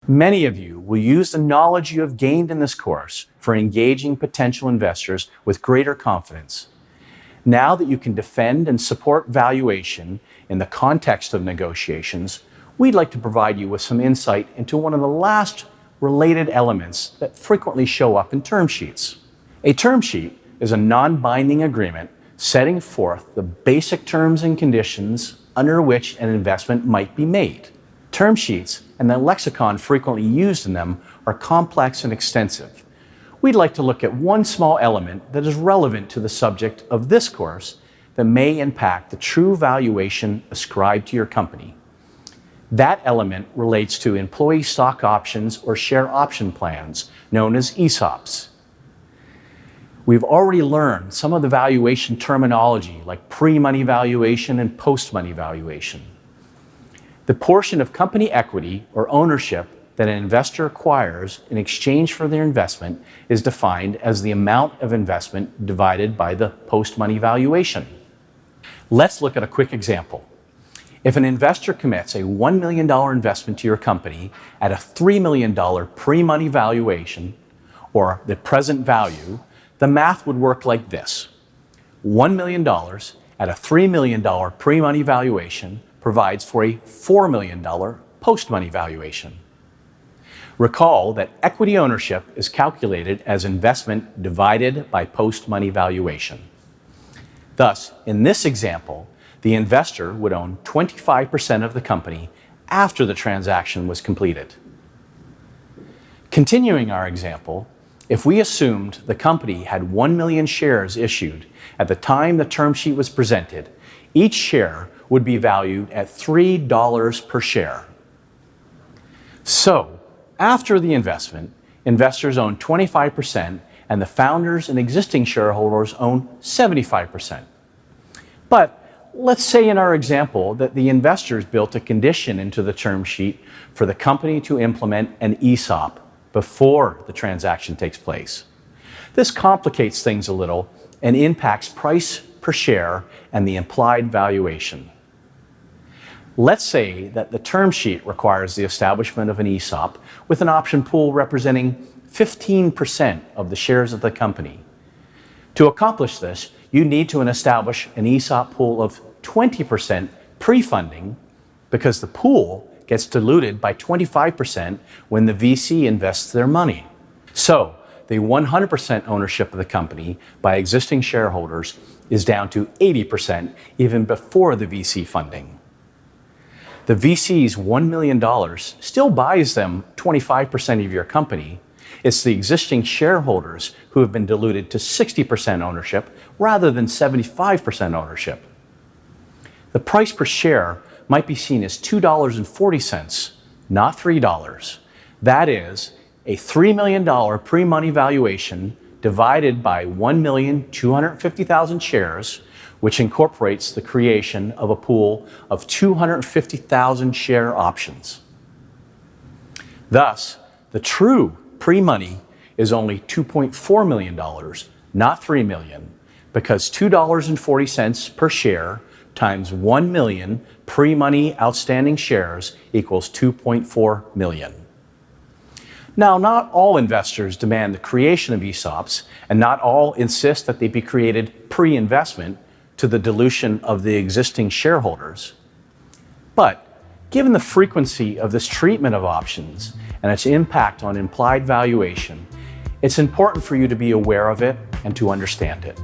Many of you will use the knowledge you have gained in this course for engaging potential investors with greater confidence. Now that you can defend and support valuation in the context of negotiations, we'd like to provide you with some insight into one of the last related elements that frequently show up in term sheets. A term sheet is a non-binding agreement setting forth the basic terms and conditions under which an investment might be made. Term sheets and the lexicon frequently used in them are complex and extensive. We'd like to look at one small element that is relevant to the subject of this course that may impact the true valuation ascribed to your company. That element relates to employee stock options or share option plans, known as ESOPs. We've already learned some of the valuation terminology like pre-money valuation and post-money valuation. The portion of company equity or ownership that an investor acquires in exchange for their investment is defined as the amount of investment divided by the post-money valuation. Let's look at a quick example. If an investor commits a $1 million investment to your company at a $3 million pre-money valuation, or the present value, the math would work like this. $1 million at a $3 million pre-money valuation provides for a $4 million post-money valuation. Recall that equity ownership is calculated as investment divided by post-money valuation. Thus, in this example, the investor would own 25% of the company after the transaction was completed. Continuing our example, if we assumed the company had 1 million shares issued at the time the term sheet was presented, each share would be valued at $3 per share. So, after the investment, investors own 25% and the founders and existing shareholders own 75%. But let's say in our example that the investors built a condition into the term sheet for the company to implement an ESOP before the transaction takes place. This complicates things a little and impacts price per share and the implied valuation. Let's say that the term sheet requires the establishment of an ESOP with an option pool representing 15% of the shares of the company. To accomplish this, you need to establish an ESOP pool of 20% pre-funding because the pool gets diluted by 25% when the VC invests their money. So, the 100% ownership of the company by existing shareholders is down to 80% even before the VC funding. The VC's $1 million still buys them 25% of your company. It's the existing shareholders who have been diluted to 60% ownership rather than 75% ownership. The price per share might be seen as $2.40, not $3. That is, a $3 million pre-money valuation divided by 1,250,000 shares, which incorporates the creation of a pool of 250,000 share options. Thus, the true pre-money is only $2.4 million, not $3 million, because $2.40 per share times 1 million pre-money outstanding shares equals 2.4 million. Now, not all investors demand the creation of ESOPs, and not all insist that they be created pre-investment to the dilution of the existing shareholders. But given the frequency of this treatment of options and its impact on implied valuation, it's important for you to be aware of it and to understand it.